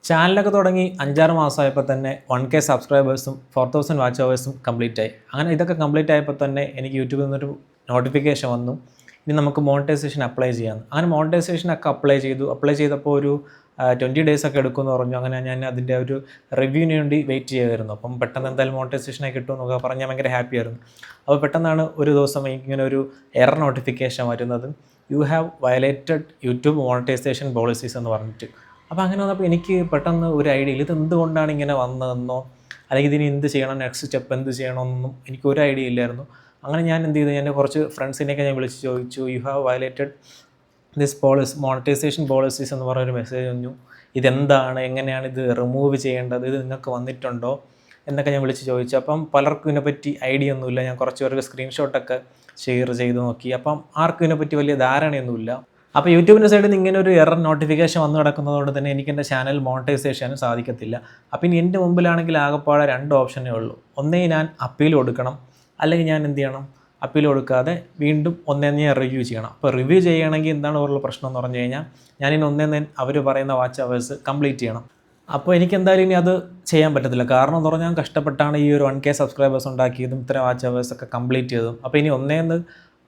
ചാനലൊക്കെ തുടങ്ങി 5-6 മാസമായപ്പോൾ തന്നെ 1K സബ്സ്ക്രൈബേഴ്സും 4000 വാച്ച് അവേഴ്സും കംപ്ലീറ്റ് ആയി. അങ്ങനെ ഇതൊക്കെ കംപ്ലീറ്റ് ആയപ്പോൾ തന്നെ എനിക്ക് യൂട്യൂബിൽ നിന്നൊരു നോട്ടിഫിക്കേഷൻ വന്നു. ഇനി നമുക്ക് മോണിറ്റൈസേഷൻ അപ്ലൈ ചെയ്യാമെന്ന്. അങ്ങനെ മോണിറ്റൈസേഷനൊക്കെ അപ്ലൈ ചെയ്തപ്പോൾ ഒരു 20 ഡേയ്സ് ഒക്കെ എടുക്കുമെന്ന് പറഞ്ഞു. അങ്ങനെ ഞാൻ അതിൻ്റെ ഒരു റിവ്യൂവിന് വേണ്ടി വെയിറ്റ് ചെയ്യുമായിരുന്നു. അപ്പം പെട്ടെന്ന് എന്തായാലും മോണിറ്റൈസേഷനായി കിട്ടുമെന്നൊക്കെ പറഞ്ഞ് ഞാൻ ഭയങ്കര ഹാപ്പി ആയിരുന്നു. അപ്പോൾ പെട്ടെന്നാണ് ഒരു ദിവസം എനിക്കിങ്ങനെ ഒരു എറർ നോട്ടിഫിക്കേഷൻ വരുന്നത്. You have violated YouTube monetization policies എന്ന് പറഞ്ഞിട്ട്. അപ്പോൾ അങ്ങനെ വന്നപ്പോൾ എനിക്ക് പെട്ടെന്ന് ഒരു ഐഡിയ ഇല്ല, ഇത് എന്തുകൊണ്ടാണ് ഇങ്ങനെ വന്നതെന്നോ അല്ലെങ്കിൽ ഇതിന് എന്ത് ചെയ്യണം, നെക്സ്റ്റ് സ്റ്റെപ്പ് എന്ത് ചെയ്യണമെന്നൊന്നും എനിക്ക് ഒരു ഐഡിയ ഇല്ലായിരുന്നു. അങ്ങനെ ഞാൻ എന്ത് ചെയ്തു, എൻ്റെ കുറച്ച് ഫ്രണ്ട്സിനെയൊക്കെ ഞാൻ വിളിച്ച് ചോദിച്ചു, you have violated this monetization policies എന്ന് പറഞ്ഞൊരു മെസ്സേജ് വന്നു, ഇതെന്താണ്, എങ്ങനെയാണ് ഇത് റിമൂവ് ചെയ്യേണ്ടത്, ഇത് നിങ്ങൾക്ക് വന്നിട്ടുണ്ടോ എന്നൊക്കെ ഞാൻ വിളിച്ച് ചോദിച്ചു. അപ്പം പലർക്കും ഇതിനെപ്പറ്റി ഐഡിയ ഒന്നുമില്ല. ഞാൻ കുറച്ച് പേർക്ക് സ്ക്രീൻഷോട്ടൊക്കെ ഷെയർ ചെയ്ത് നോക്കി. അപ്പം ആർക്കും ഇതിനെപ്പറ്റി വലിയ ധാരണയൊന്നുമില്ല. അപ്പോൾ യൂട്യൂബിൻ്റെ സൈഡിൽ നിന്ന് ഇങ്ങനെ ഒരു എറർ നോട്ടിഫിക്കേഷൻ വന്നു കിടക്കുന്നതുകൊണ്ട് തന്നെ എനിക്ക് എൻ്റെ ചാനൽ മോണിറ്റൈസേഷനും സാധിക്കത്തില്ല. അപ്പോൾ ഇനി എൻ്റെ മുമ്പിലാണെങ്കിൽ ആകെപ്പാടെ 2 ഓപ്ഷനേ ഉള്ളൂ. ഒന്നേ ഞാൻ അപ്പീൽ കൊടുക്കണം, അല്ലെങ്കിൽ ഞാൻ എന്ത് ചെയ്യണം, അപ്പീൽ കൊടുക്കാതെ വീണ്ടും ഞാൻ റിവ്യൂ ചെയ്യണം. അപ്പോൾ റിവ്യൂ ചെയ്യണമെങ്കിൽ എന്താണ് ഉള്ള പ്രശ്നം എന്ന് പറഞ്ഞു കഴിഞ്ഞാൽ ഞാനിനി അവർ പറയുന്ന വാച്ച് അവേഴ്സ് കംപ്ലീറ്റ് ചെയ്യണം. അപ്പോൾ എനിക്ക് എന്തായാലും ഇനി അത് ചെയ്യാൻ പറ്റത്തില്ല. കാരണം എന്ന് പറഞ്ഞാൽ ഞാൻ കഷ്ടപ്പെട്ടാണ് ഈ ഒരു 1K സബ്സ്ക്രൈബേഴ്സ് ഉണ്ടാക്കിയതും ഇത്ര വാച്ച് അവേഴ്സൊക്കെ കംപ്ലീറ്റ് ചെയ്തതും. അപ്പോൾ ഇനി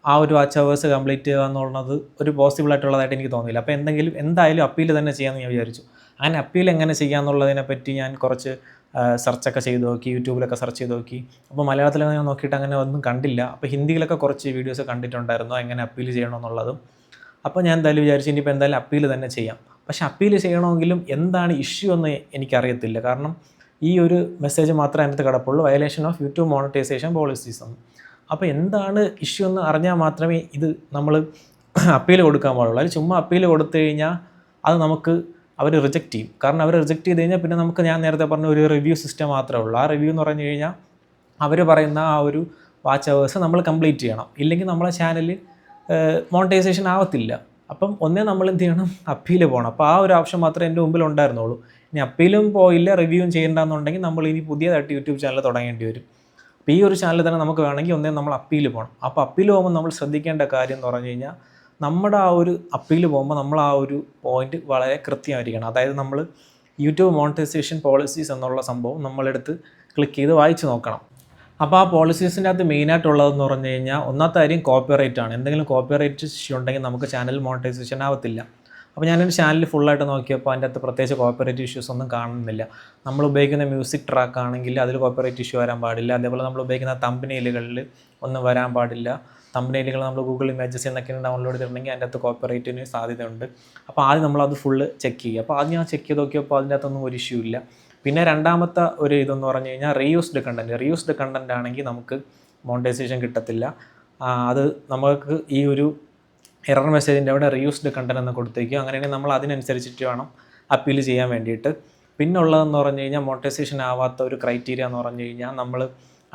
ആ ഒരു വാച്ച് അവേഴ്സ് കംപ്ലീറ്റ് ചെയ്യുക എന്നുള്ളത് ഒരു പോസിബിൾ ആയിട്ടുള്ളതായിട്ട് എനിക്ക് തോന്നിയില്ല. അപ്പോൾ എന്തായാലും അപ്പീൽ തന്നെ ചെയ്യാമെന്ന് ഞാൻ വിചാരിച്ചു. അങ്ങനെ അപ്പീൽ എങ്ങനെ ചെയ്യാമെന്നുള്ളതിനെ പറ്റി ഞാൻ കുറച്ച് സെർച്ചൊക്കെ ചെയ്ത് നോക്കി, യൂട്യൂബിലൊക്കെ സെർച്ച് ചെയ്ത് നോക്കി. അപ്പോൾ മലയാളത്തിലൊക്കെ ഞാൻ നോക്കിയിട്ട് അങ്ങനെ ഒന്നും കണ്ടില്ല. അപ്പോൾ ഹിന്ദിയിലൊക്കെ കുറച്ച് വീഡിയോസ് കണ്ടിട്ടുണ്ടായിരുന്നു എങ്ങനെ അപ്പീൽ ചെയ്യണമെന്നുള്ളതും. അപ്പോൾ ഞാൻ എന്തായാലും വിചാരിച്ചു ഇനിയിപ്പോൾ എന്തായാലും അപ്പീൽ തന്നെ ചെയ്യാം. പക്ഷേ അപ്പീൽ ചെയ്യണമെങ്കിലും എന്താണ് ഇഷ്യൂ എന്ന് എനിക്കറിയത്തില്ല. കാരണം ഈ ഒരു മെസ്സേജ് മാത്രമേ അതിനകത്ത് കിടപ്പുള്ളൂ, violation of YouTube monetization policies എന്ന്. അപ്പോൾ എന്താണ് ഇഷ്യൂ എന്ന് അറിഞ്ഞാൽ മാത്രമേ ഇത് നമ്മൾ അപ്പീൽ കൊടുക്കാൻ പാടുള്ളൂ. അതിൽ ചുമ്മാ അപ്പീൽ കൊടുത്തു കഴിഞ്ഞാൽ അത് അവർ റിജക്റ്റ് ചെയ്യും. കാരണം അവർ റിജക്റ്റ് ചെയ്ത് കഴിഞ്ഞാൽ പിന്നെ ഞാൻ നേരത്തെ പറഞ്ഞ ഒരു റിവ്യൂ സിസ്റ്റം മാത്രമേ ഉള്ളൂ. ആ റിവ്യൂ എന്ന് പറഞ്ഞു കഴിഞ്ഞാൽ അവർ പറയുന്ന ആ ഒരു വാച്ച് അവേഴ്സ് നമ്മൾ കംപ്ലീറ്റ് ചെയ്യണം, ഇല്ലെങ്കിൽ നമ്മളെ ചാനൽ മോണിറ്റൈസേഷൻ ആവത്തില്ല. അപ്പം നമ്മൾ എന്ത് ചെയ്യണം, അപ്പീൽ പോകണം. അപ്പോൾ ആ ഒരു ഓപ്ഷൻ മാത്രമേ എൻ്റെ മുമ്പിൽ ഉണ്ടായിരുന്നുള്ളൂ. ഇനി അപ്പീലും പോയില്ല, റിവ്യൂവും ചെയ്യേണ്ടെന്നുണ്ടെങ്കിൽ നമ്മൾ ഇനി പുതിയതായിട്ട് യൂട്യൂബ് ചാനൽ തുടങ്ങേണ്ടി വരും. അപ്പോൾ ഈ ഒരു ചാനൽ തന്നെ നമുക്ക് വേണമെങ്കിൽ നമ്മൾ അപ്പീൽ പോകണം. അപ്പോൾ അപ്പീൽ പോകുമ്പോൾ നമ്മൾ ശ്രദ്ധിക്കേണ്ട കാര്യം എന്ന് പറഞ്ഞു കഴിഞ്ഞാൽ നമ്മുടെ ആ ഒരു അപ്പീൽ പോകുമ്പോൾ നമ്മൾ ആ ഒരു പോയിന്റ് വളരെ കൃത്യമായിരിക്കണം. അതായത് നമ്മൾ യൂട്യൂബ് മോണിറ്റൈസേഷൻ പോളിസീസ് എന്നുള്ള സംഭവം നമ്മളെടുത്ത് ക്ലിക്ക് ചെയ്ത് വായിച്ച് നോക്കണം. അപ്പോൾ ആ പോളിസീസിൻ്റെ അകത്ത് മെയിനായിട്ടുള്ളതെന്ന് പറഞ്ഞു കഴിഞ്ഞാൽ ഒന്നാമത്തെ കാര്യം കോപ്പിറൈറ്റ് ആണ്. എന്തെങ്കിലും കോപ്പിറൈറ്റ് ഇഷ്യൂ ഉണ്ടെങ്കിൽ നമുക്ക് ചാനൽ മോണിറ്റൈസേഷൻ ആവത്തില്ല. അപ്പോൾ ഞാനൊരു ചാനൽ ഫുള്ളായിട്ട് നോക്കിയപ്പോൾ അതിൻ്റെ അകത്ത് പ്രത്യേകിച്ച് കോപ്പിറൈറ്റ് ഇഷ്യൂസ് ഒന്നും കാണുന്നില്ല. നമ്മൾ ഉപയോഗിക്കുന്ന മ്യൂസിക് ട്രാക്ക് ആണെങ്കിൽ അതിൽ കോപ്പിറൈറ്റ് ഇഷ്യൂ വരാൻ പാടില്ല. അതേപോലെ നമ്മൾ ഉപയോഗിക്കുന്ന തമ്പനെയിലുകളിൽ ഒന്നും വരാൻ പാടില്ല. തമ്പനെയിലുകൾ നമ്മൾ ഗൂഗിൾ ഇമേജസ് എന്നൊക്കെ ഡൗൺലോഡ് ചെയ്തിട്ടുണ്ടെങ്കിൽ അതിൻ്റെ അകത്ത് കോപ്പിറൈറ്റിന് സാധ്യതയുണ്ട്. അപ്പോൾ ആദ്യം നമ്മളത് ഫുള്ള് ചെക്ക് ചെയ്യുക. അപ്പോൾ ആദ്യം ഞാൻ ചെക്ക് ചെയ്ത് നോക്കിയപ്പോൾ അതിൻ്റെ അകത്തൊന്നും ഒരു ഇഷ്യൂ ഇല്ല. പിന്നെ രണ്ടാമത്തെ ഒരു ഇതെന്ന് പറഞ്ഞു കഴിഞ്ഞാൽ റീയൂസ്ഡ് കണ്ടൻറ്റ് ആണെങ്കിൽ നമുക്ക് മോണിറ്റൈസേഷൻ കിട്ടത്തില്ല. അത് നമുക്ക് ഈ ഒരു എറർ മെസ്സേജിൻ്റെ അവിടെ റീയൂസ്ഡ് കണ്ടൻറ്റ് എന്ന് കൊടുത്തേക്കും. അങ്ങനെയാണെങ്കിൽ നമ്മൾ അതിനനുസരിച്ചിട്ട് വേണം അപ്പീൽ ചെയ്യാൻ വേണ്ടിയിട്ട്. പിന്നെ ഉള്ളതെന്ന് പറഞ്ഞു കഴിഞ്ഞാൽ മോണിറ്റൈസേഷൻ ആവാത്ത ഒരു ക്രൈറ്റീരിയ എന്ന് പറഞ്ഞു കഴിഞ്ഞാൽ നമ്മൾ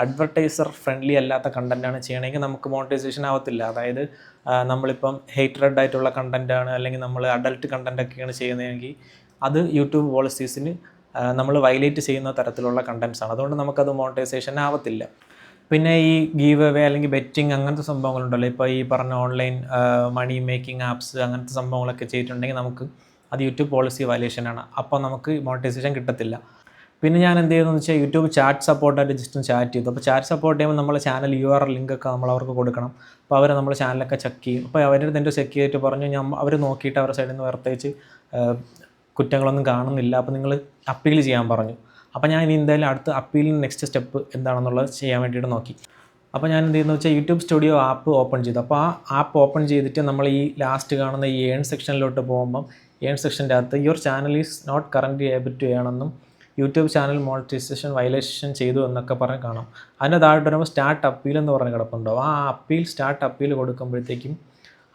അഡ്വർടൈസർ ഫ്രണ്ട്ലി അല്ലാത്ത കണ്ടൻറ്റാണ് ചെയ്യണമെങ്കിൽ നമുക്ക് മോണിറ്റൈസേഷൻ ആവത്തില്ല. അതായത് നമ്മളിപ്പം ഹേറ്റഡ് ആയിട്ടുള്ള കണ്ടൻറ്റാണ് അല്ലെങ്കിൽ നമ്മൾ അഡൽട്ട് കണ്ടൻറ്റൊക്കെയാണ് ചെയ്യുന്നതെങ്കിൽ അത് യൂട്യൂബ് പോളിസീസിന് നമ്മൾ വയലേറ്റ് ചെയ്യുന്ന തരത്തിലുള്ള കണ്ടൻറ്റ്സാണ്. അതുകൊണ്ട് നമുക്കത് മോണിറ്റൈസേഷൻ ആവത്തില്ല. പിന്നെ ഈ ഗീവ് അവേ അല്ലെങ്കിൽ ബെറ്റിംഗ് അങ്ങനത്തെ സംഭവങ്ങളുണ്ടല്ലോ, ഇപ്പോൾ ഈ പറഞ്ഞ ഓൺലൈൻ മണി മേക്കിംഗ് ആപ്സ് അങ്ങനത്തെ സംഭവങ്ങളൊക്കെ ചെയ്തിട്ടുണ്ടെങ്കിൽ നമുക്ക് അത് യൂട്യൂബ് പോളിസി വയലേഷനാണ്. അപ്പോൾ നമുക്ക് മോണിറ്റൈസേഷൻ കിട്ടത്തില്ല. പിന്നെ ഞാൻ എന്ത് ചെയ്തെന്ന് വെച്ചാൽ യൂട്യൂബ് ചാറ്റ് സപ്പോർട്ടായിട്ട് ജസ്റ്റ് ചാറ്റ് ചെയ്തു. അപ്പോൾ ചാറ്റ് സപ്പോർട്ട് ചെയ്യുമ്പോൾ നമ്മളെ ചാനൽ URL ലിങ്കൊക്കെ നമ്മൾ അവർക്ക് കൊടുക്കണം. അപ്പോൾ അവർ നമ്മുടെ ചാനലൊക്കെ ചെക്ക് ചെയ്യും. അപ്പോൾ അവരുടെ എൻ്റെ ചെക്ക് ചെയ്തിട്ട് പറഞ്ഞു, അവർ നോക്കിയിട്ട് അവരുടെ സൈഡിൽ നിന്ന് പ്രത്യേകിച്ച് കുറ്റങ്ങളൊന്നും കാണുന്നില്ല, അപ്പോൾ നിങ്ങൾ അപ്പീൽ ചെയ്യാൻ പറഞ്ഞു. അപ്പോൾ ഞാൻ ഇനി എന്തായാലും അടുത്ത അപ്പീലിന് നെക്സ്റ്റ് സ്റ്റെപ്പ് എന്താണെന്നുള്ളത് ചെയ്യാൻ വേണ്ടിയിട്ട് നോക്കി. അപ്പോൾ ഞാൻ എന്ത് ചെയ്യുന്നത് വെച്ചാൽ യൂട്യൂബ് സ്റ്റുഡിയോ ആപ്പ് ഓപ്പൺ ചെയ്തു. അപ്പോൾ ആ ആപ്പ് ഓപ്പൺ ചെയ്തിട്ട് നമ്മൾ ഈ ലാസ്റ്റ് കാണുന്ന ഈ ഏൺ സെക്ഷനിലോട്ട് പോകുമ്പം ഏൺ സെക്ഷൻ്റെ അകത്ത് your channel is not currently able to ചെയ്യണമെന്നും യൂട്യൂബ് ചാനൽ മോണിറ്റൈസേഷൻ വയലേഷൻ ചെയ്തു എന്നൊക്കെ പറഞ്ഞ് കാണാം. അതിൻ്റെ താഴോട്ട് വരുമ്പോൾ സ്റ്റാർട്ട് അപ്പീൽ എന്ന് പറഞ്ഞ് കിടപ്പുണ്ടോ. ആ സ്റ്റാർട്ട് അപ്പീൽ കൊടുക്കുമ്പോഴത്തേക്കും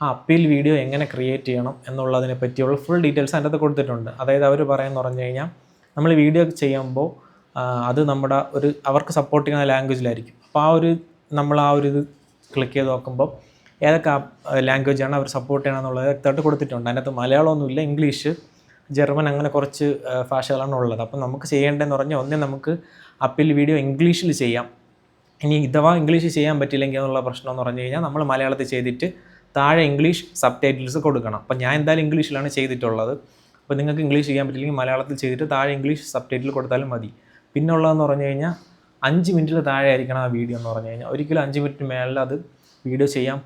ആ അപ്പീൽ വീഡിയോ എങ്ങനെ ക്രിയേറ്റ് ചെയ്യണം എന്നുള്ളതിനെ പറ്റിയുള്ള ഫുൾ ഡീറ്റെയിൽസ് അതിൻ്റെ അകത്ത് കൊടുത്തിട്ടുണ്ട്. അതായത് അവർ പറയുമെന്ന് പറഞ്ഞു കഴിഞ്ഞാൽ നമ്മൾ വീഡിയോ ചെയ്യുമ്പോൾ അത് നമ്മുടെ അവർക്ക് സപ്പോർട്ട് ചെയ്യുന്ന ലാംഗ്വേജിലായിരിക്കും. അപ്പോൾ നമ്മൾ ഇത് ക്ലിക്ക് ചെയ്ത് നോക്കുമ്പോൾ ഏതൊക്കെ ലാംഗ്വേജാണ് അവർ സപ്പോർട്ട് ചെയ്യണമെന്നുള്ളത് വ്യക്തമായിട്ട് കൊടുത്തിട്ടുണ്ട്. അതിനകത്ത് മലയാളമൊന്നുമില്ല, ഇംഗ്ലീഷ്, ജർമ്മൻ അങ്ങനെ കുറച്ച് ഭാഷകളാണ് ഉള്ളത്. അപ്പം നമുക്ക് ചെയ്യേണ്ടതെന്ന് പറഞ്ഞാൽ നമുക്ക് അപ്പീൽ വീഡിയോ ഇംഗ്ലീഷിൽ ചെയ്യാം. ഇനി ഇഥവാ ഇംഗ്ലീഷ് ചെയ്യാൻ പറ്റില്ലെങ്കിൽ എന്നുള്ള പ്രശ്നം എന്ന് പറഞ്ഞു കഴിഞ്ഞാൽ നമ്മൾ മലയാളത്തിൽ ചെയ്തിട്ട് താഴെ ഇംഗ്ലീഷ് സബ് ടൈറ്റിൽസ് കൊടുക്കണം. അപ്പം ഞാൻ എന്തായാലും ഇംഗ്ലീഷിലാണ് ചെയ്തിട്ടുള്ളത്. അപ്പോൾ നിങ്ങൾക്ക് ഇംഗ്ലീഷ് ചെയ്യാൻ പറ്റില്ലെങ്കിൽ മലയാളത്തിൽ ചെയ്തിട്ട് താഴെ ഇംഗ്ലീഷ് സബ് ടൈറ്റിൽ കൊടുത്താലും മതി. പിന്നെ ഉള്ളതെന്ന് പറഞ്ഞു കഴിഞ്ഞാൽ 5 മിനിറ്റിൽ താഴെ ആയിരിക്കണം ആ വീഡിയോ എന്ന് പറഞ്ഞു കഴിഞ്ഞാൽ. ഒരിക്കലും 5 മിനിറ്റിന് മേളിൽ അത് വീഡിയോ ചെയ്യാൻ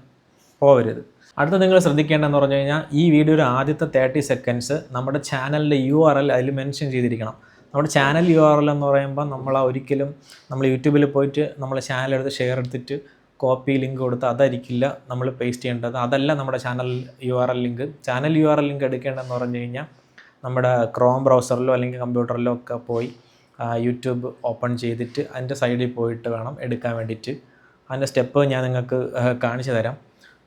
പോകരുത്. അടുത്ത നിങ്ങൾ ശ്രദ്ധിക്കേണ്ടതെന്ന് പറഞ്ഞു കഴിഞ്ഞാൽ ഈ വീഡിയോയുടെ ആദ്യത്തെ 30 സെക്കൻഡ്സ് നമ്മുടെ ചാനലിൻ്റെ URL അതിൽ മെൻഷൻ ചെയ്തിരിക്കണം. നമ്മുടെ ചാനൽ URL എന്ന് പറയുമ്പോൾ നമ്മൾ യൂട്യൂബിൽ പോയിട്ട് നമ്മളെ ചാനൽ എടുത്ത് ഷെയർ എടുത്തിട്ട് കോപ്പി ലിങ്ക് കൊടുത്ത് അതായിരിക്കില്ല നമ്മൾ പേസ്റ്റ് ചെയ്യേണ്ടത്. അതല്ല നമ്മുടെ channel URL link. Channel URL link എടുക്കേണ്ടതെന്ന് പറഞ്ഞു കഴിഞ്ഞാൽ നമ്മുടെ ക്രോം ബ്രൗസറിലോ അല്ലെങ്കിൽ കമ്പ്യൂട്ടറിലോ ഒക്കെ പോയി യൂട്യൂബ് ഓപ്പൺ ചെയ്തിട്ട് അതിൻ്റെ സൈഡിൽ പോയിട്ട് വേണം എടുക്കാൻ വേണ്ടിയിട്ട്. അതിൻ്റെ സ്റ്റെപ്പ് ഞാൻ നിങ്ങൾക്ക് കാണിച്ചു തരാം.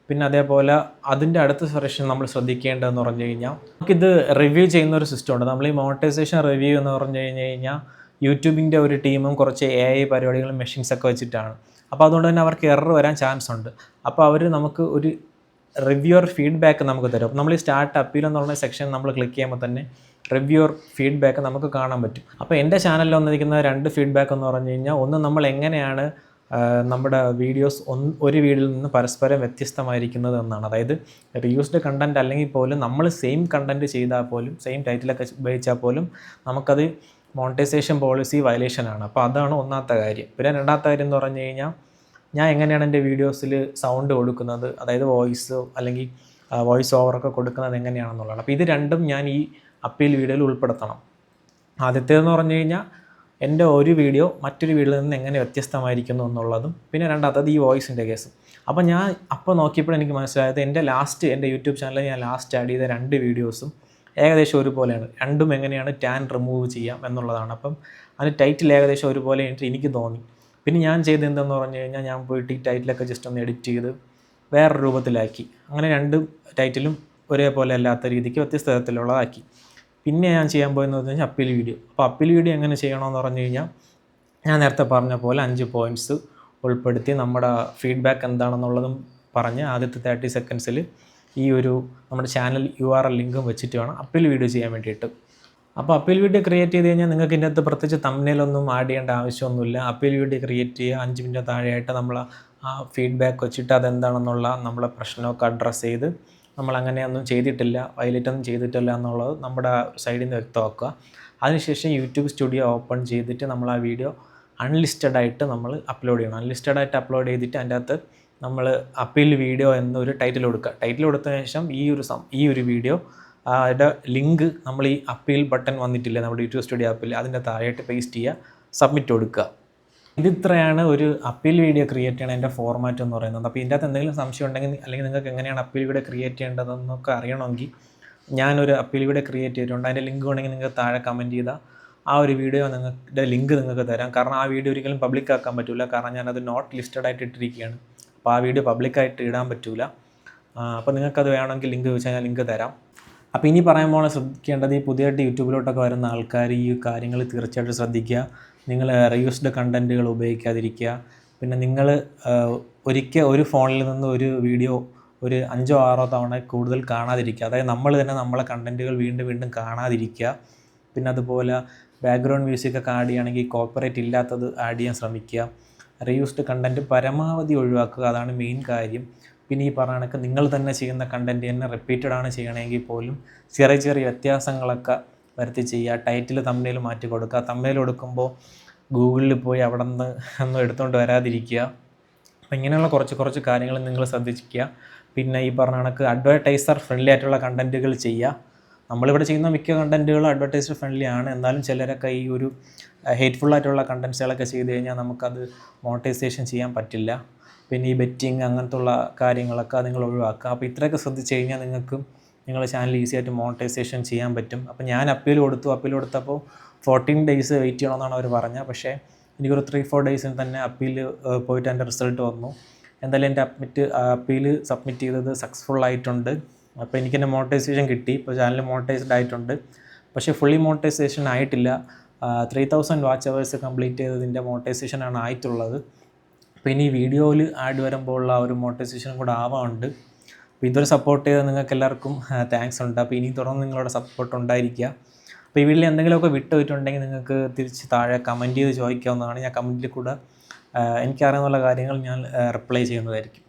പിന്നെ അതേപോലെ അതിൻ്റെ അടുത്ത സെഷൻ നമ്മൾ ശ്രദ്ധിക്കേണ്ടതെന്ന് പറഞ്ഞു കഴിഞ്ഞാൽ നമുക്കിത് റിവ്യൂ ചെയ്യുന്ന ഒരു സിസ്റ്റം ഉണ്ട്. നമ്മൾ ഈ മോണിറ്റൈസേഷൻ റിവ്യൂ എന്ന് പറഞ്ഞു കഴിഞ്ഞാൽ യൂട്യൂബിൻ്റെ ഒരു ടീമും കുറച്ച് AI പരിപാടികളും മെഷീൻസൊക്കെ വെച്ചിട്ടാണ്. അപ്പോൾ അതുകൊണ്ട് തന്നെ അവർക്ക് എറർ വരാൻ ചാൻസ് ഉണ്ട്. അപ്പോൾ അവർ നമുക്ക് ഒരു റിവ്യൂർ ഫീഡ്ബാക്ക് നമുക്ക് തരും. അപ്പോൾ നമ്മൾ ഈ സ്റ്റാർട്ട് അപ്പീൽ എന്ന് പറഞ്ഞ സെക്ഷൻ നമ്മൾ ക്ലിക്ക് ചെയ്യുമ്പോൾ തന്നെ റിവ്യൂർ ഫീഡ്ബാക്ക് നമുക്ക് കാണാൻ പറ്റും. അപ്പോൾ എൻ്റെ ചാനലിൽ വന്നിരിക്കുന്ന 2 ഫീഡ്ബാക്ക് എന്ന് പറഞ്ഞു കഴിഞ്ഞാൽ, ഒന്ന് നമ്മൾ എങ്ങനെയാണ് നമ്മുടെ വീഡിയോസ് ഒരു വീഡിയോയിൽ നിന്ന് പരസ്പരം വ്യത്യസ്തമായിരിക്കുന്നത് എന്നാണ്. അതായത് റീയൂസ്ഡ് കണ്ടൻറ്റ് അല്ലെങ്കിൽ പോലും നമ്മൾ സെയിം കണ്ടൻറ്റ് ചെയ്താൽ പോലും സെയിം ടൈറ്റിലൊക്കെ ഉപയോഗിച്ചാൽ പോലും നമുക്കത് മോണിറ്റൈസേഷൻ പോളിസി വയലേഷനാണ്. അപ്പോൾ അതാണ് ഒന്നാമത്തെ കാര്യം. പിന്നെ രണ്ടാമത്തെ കാര്യം എന്ന് പറഞ്ഞു കഴിഞ്ഞാൽ ഞാൻ എങ്ങനെയാണ് എൻ്റെ വീഡിയോസിൽ സൗണ്ട് കൊടുക്കുന്നത്, അതായത് വോയിസ് അല്ലെങ്കിൽ വോയിസ് ഓവറൊക്കെ കൊടുക്കുന്നത് എങ്ങനെയാണെന്നുള്ളതാണ്. അപ്പോൾ ഇത് രണ്ടും ഞാൻ ഈ അപ്പീൽ വീഡിയോയിൽ ഉൾപ്പെടുത്തണം. ആദ്യത്തേതെന്ന് പറഞ്ഞു കഴിഞ്ഞാൽ എൻ്റെ ഒരു വീഡിയോ മറ്റൊരു വീഡിയോയിൽ നിന്ന് എങ്ങനെ വ്യത്യസ്തമായിരിക്കുന്നു എന്നുള്ളതും, പിന്നെ രണ്ടാമത്തത് ഈ വോയിസിൻ്റെ കേസും. അപ്പോൾ നോക്കിയപ്പോൾ എനിക്ക് മനസ്സിലായത് എൻ്റെ യൂട്യൂബ് ചാനലിൽ ഞാൻ ലാസ്റ്റ് ആഡ് ചെയ്ത 2 വീഡിയോസും ഏകദേശം ഒരുപോലെയാണ്. രണ്ടും എങ്ങനെയാണ് ടാൻ റിമൂവ് ചെയ്യാം എന്നുള്ളതാണ്. അപ്പം അതിന് ടൈറ്റിൽ ഏകദേശം ഒരുപോലെ എനിക്ക് തോന്നി. പിന്നെ ഞാൻ ചെയ്തത് എന്തെന്ന് പറഞ്ഞു കഴിഞ്ഞാൽ ഞാൻ പോയിട്ട് ഈ ടൈറ്റിലൊക്കെ ജസ്റ്റ് ഒന്ന് എഡിറ്റ് ചെയ്ത് വേറൊരു രൂപത്തിലാക്കി. അങ്ങനെ 2 ടൈറ്റിലും ഒരേപോലെ അല്ലാത്ത രീതിക്ക് വ്യത്യസ്ത തരത്തിലുള്ളതാക്കി. പിന്നെ ഞാൻ ചെയ്യാൻ പോയെന്ന് പറഞ്ഞു കഴിഞ്ഞാൽ അപ്പീൽ വീഡിയോ. അപ്പോൾ അപ്പീൽ വീഡിയോ എങ്ങനെ ചെയ്യണമെന്ന് പറഞ്ഞു കഴിഞ്ഞാൽ ഞാൻ നേരത്തെ പറഞ്ഞ പോലെ 5 പോയിൻറ്റ്സ് ഉൾപ്പെടുത്തി നമ്മുടെ ഫീഡ്ബാക്ക് എന്താണെന്നുള്ളതും പറഞ്ഞ് ആദ്യത്തെ 30 സെക്കൻഡ്സിൽ ഈ നമ്മുടെ ചാനൽ URL ലിങ്കും വെച്ചിട്ട് വേണം അപ്പീൽ വീഡിയോ ചെയ്യാൻ വേണ്ടിയിട്ട്. അപ്പോൾ അപ്പീൽ വീഡിയോ ക്രിയേറ്റ് ചെയ്ത് കഴിഞ്ഞാൽ നിങ്ങൾക്ക് ഇതിനകത്ത് പ്രത്യേകിച്ച് തംബ്നെയിലൊന്നും ആഡ് ചെയ്യേണ്ട ആവശ്യമൊന്നുമില്ല. അപ്പീൽ വീഡിയോ ക്രിയേറ്റ് ചെയ്യുക, 5 മിനിറ്റ് താഴെയായിട്ട് നമ്മൾ ആ ഫീഡ്ബാക്ക് വെച്ചിട്ട് അതെന്താണെന്നുള്ള നമ്മളെ പ്രശ്നമൊക്കെ അഡ്രസ്സ് ചെയ്ത് നമ്മളങ്ങനെയൊന്നും ചെയ്തിട്ടില്ല, വയലേറ്റൊന്നും ചെയ്തിട്ടില്ല എന്നുള്ളത് നമ്മുടെ സൈഡിൽ നിന്ന് വ്യക്തമാക്കുക. അതിനുശേഷം യൂട്യൂബ് സ്റ്റുഡിയോ ഓപ്പൺ ചെയ്തിട്ട് നമ്മൾ ആ വീഡിയോ അൺലിസ്റ്റഡ് ആയിട്ട് നമ്മൾ അപ്ലോഡ് ചെയ്യണം. അൺലിസ്റ്റഡ് ആയിട്ട് അപ്ലോഡ് ചെയ്തിട്ട് അതിൻ്റെ അകത്ത് നമ്മൾ അപ്പീൽ വീഡിയോ എന്നൊരു ടൈറ്റിൽ കൊടുക്കുക. ടൈറ്റിൽ കൊടുത്തതിന് ശേഷം ഈ ഒരു വീഡിയോ അതിൻ്റെ ലിങ്ക് നമ്മൾ ഈ അപ്പീൽ ബട്ടൺ വന്നിട്ടില്ല നമ്മുടെ യൂട്യൂബ് സ്റ്റുഡിയോ ആപ്പിൽ, അതിൻ്റെ താഴെയായിട്ട് പേസ്റ്റ് ചെയ്യുക, സബ്മിറ്റ് കൊടുക്കുക. ഇതിത്രയാണ് ഒരു അപ്പീൽ വീഡിയോ ക്രിയേറ്റ് ചെയ്യണ എൻ്റെ ഫോർമാറ്റ് എന്ന് പറയുന്നത്. അപ്പോൾ ഇതിൻ്റെ അകത്ത് എന്തെങ്കിലും സംശയം ഉണ്ടെങ്കിൽ അല്ലെങ്കിൽ നിങ്ങൾക്ക് എങ്ങനെയാണ് അപ്പീൽ വീഡിയോ ക്രിയേറ്റ് ചെയ്യേണ്ടതെന്നൊക്കെ അറിയണമെങ്കിൽ ഞാനൊരു അപ്പീൽ വീഡിയോ ക്രിയേറ്റ് ചെയ്തിട്ടുണ്ട്. അതിൻ്റെ ലിങ്ക് വേണമെങ്കിൽ നിങ്ങൾക്ക് താഴെ കമൻറ്റ് ചെയ്താൽ ആ ഒരു വീഡിയോ ലിങ്ക് നിങ്ങൾക്ക് തരാം. കാരണം ആ വീഡിയോ ഒരിക്കലും പബ്ലിക് ആക്കാൻ പറ്റില്ല, കാരണം ഞാനത് നോട്ട് ലിസ്റ്റഡ് ആയിട്ട് ഇട്ടിരിക്കുകയാണ്. അപ്പോൾ ആ വീഡിയോ പബ്ലിക്കായിട്ട് ഇടാൻ പറ്റില്ല. അപ്പോൾ നിങ്ങൾക്കത് വേണമെങ്കിൽ ലിങ്ക് ചോദിച്ചാൽ ഞാൻ ലിങ്ക് തരാം. അപ്പോൾ ഇനി പറയുമ്പോൾ ശ്രദ്ധിക്കേണ്ടത്, ഈ പുതിയതായിട്ട് യൂട്യൂബിലോട്ടൊക്കെ വരുന്ന ആൾക്കാർ ഈ കാര്യങ്ങൾ തീർച്ചയായിട്ടും ശ്രദ്ധിക്കുക. നിങ്ങൾ റീയൂസ്ഡ് കണ്ടൻറ്റുകൾ ഉപയോഗിക്കാതിരിക്കുക. പിന്നെ നിങ്ങൾ ഒരിക്കൽ ഒരു ഫോണിൽ നിന്ന് ഒരു വീഡിയോ ഒരു 5-6 തവണ കൂടുതൽ കാണാതിരിക്കുക. അതായത് നമ്മൾ തന്നെ നമ്മളെ കണ്ടൻറ്റുകൾ വീണ്ടും വീണ്ടും കാണാതിരിക്കുക. പിന്നെ അതുപോലെ ബാക്ക്ഗ്രൗണ്ട് മ്യൂസിക്കൊക്കെ ആഡ് ചെയ്യുകയാണെങ്കിൽ കോപ്പറേറ്റ് ഇല്ലാത്തത് ആഡ് ചെയ്യാൻ ശ്രമിക്കുക. റീയൂസ്ഡ് കണ്ടൻറ്റ് പരമാവധി ഒഴിവാക്കുക, അതാണ് മെയിൻ കാര്യം. പിന്നെ ഈ പറഞ്ഞ കണക്ക് നിങ്ങൾ തന്നെ ചെയ്യുന്ന കണ്ടൻറ്റ് തന്നെ റിപ്പീറ്റഡ് ആണ് ചെയ്യണമെങ്കിൽ പോലും ചെറിയ ചെറിയ വ്യത്യാസങ്ങളൊക്കെ വരുത്തി ചെയ്യുക. ടൈറ്റിൽ തംബ്നെയിൽ മാറ്റി കൊടുക്കുക. തംബ്നെയിൽ കൊടുക്കുമ്പോൾ ഗൂഗിളിൽ പോയി അവിടെ നിന്ന് ഒന്നും എടുത്തുകൊണ്ട് വരാതിരിക്കുക. അപ്പോൾ ഇങ്ങനെയുള്ള കുറച്ച് കാര്യങ്ങൾ നിങ്ങൾ ശ്രദ്ധിക്കുക. പിന്നെ ഈ പറഞ്ഞ കണക്ക് അഡ്വർടൈസർ ഫ്രണ്ട്ലി ആയിട്ടുള്ള കണ്ടൻറ്റുകൾ ചെയ്യുക. നമ്മളിവിടെ ചെയ്യുന്ന മിക്ക കണ്ടൻറ്റുകളും അഡ്വർടൈസർ ഫ്രണ്ട്ലി ആണ്. എന്നാലും ചിലരൊക്കെ ഈ ഒരു ഹേറ്റ്ഫുള്ളായിട്ടുള്ള കണ്ടൻറ്റ്സുകളൊക്കെ ചെയ്ത് കഴിഞ്ഞാൽ നമുക്കത് മോണിറ്റൈസേഷൻ ചെയ്യാൻ പറ്റില്ല. പിന്നെ ഈ ബെറ്റിങ് അങ്ങനത്തെ ഉള്ള കാര്യങ്ങളൊക്കെ നിങ്ങൾ ഒഴിവാക്കുക. അപ്പോൾ ഇത്രയൊക്കെ ശ്രദ്ധിച്ച് കഴിഞ്ഞാൽ നിങ്ങൾക്ക് നിങ്ങളുടെ ചാനൽ ഈസി ആയിട്ട് മോണിറ്റൈസേഷൻ ചെയ്യാൻ പറ്റും. അപ്പോൾ ഞാൻ അപ്പീൽ കൊടുത്തപ്പോൾ 14 days വെയിറ്റ് ചെയ്യണമെന്നാണ് അവർ പറഞ്ഞത്. പക്ഷേ എനിക്കൊരു 3-4 ഡേയ്സിന് തന്നെ അപ്പീൽ പോയിട്ട് എൻ്റെ റിസൾട്ട് വന്നു. എന്തായാലും എൻ്റെ അപ്പീൽ സബ്മിറ്റ് ചെയ്തത് സക്സസ്ഫുൾ ആയിട്ടുണ്ട്. അപ്പോൾ എനിക്കെൻ്റെ മോണിറ്റൈസേഷൻ കിട്ടി. ഇപ്പോൾ ചാനൽ മോണിറ്റൈസ്ഡ് ആയിട്ടുണ്ട്. പക്ഷേ ഫുള്ളി മോണിറ്റൈസേഷൻ ആയിട്ടില്ല. 3000 വാച്ച് അവേഴ്സ് കംപ്ലീറ്റ് ചെയ്തതിൻ്റെ മോണിറ്റൈസേഷനാണ് ആയിട്ടുള്ളത്. അപ്പോൾ ഇനി വീഡിയോയിൽ ആഡ് വരുമ്പോൾ ഉള്ള ഒരു മോണിറ്റൈസേഷനും കൂടെ ആവാറുണ്ട്. അപ്പോൾ ഇതൊരു സപ്പോർട്ട് ചെയ്ത് നിങ്ങൾക്ക് എല്ലാവർക്കും താങ്ക്സ് ഉണ്ട്. അപ്പോൾ ഇനി തുടർന്ന് നിങ്ങളുടെ സപ്പോർട്ട് ഉണ്ടായിരിക്കുക. അപ്പോൾ ഈ വീഡിയോയിൽ എന്തെങ്കിലുമൊക്കെ വിട്ടുപോയിട്ടുണ്ടെങ്കിൽ നിങ്ങൾക്ക് തിരിച്ച് താഴെ കമൻറ്റ് ചെയ്ത് ചോദിക്കാവുന്നതാണ്. ഞാൻ കമൻറ്റിൽ കൂടെ എനിക്കറിയാവുന്ന കാര്യങ്ങൾ ഞാൻ റിപ്ലൈ ചെയ്യുന്നതായിരിക്കും.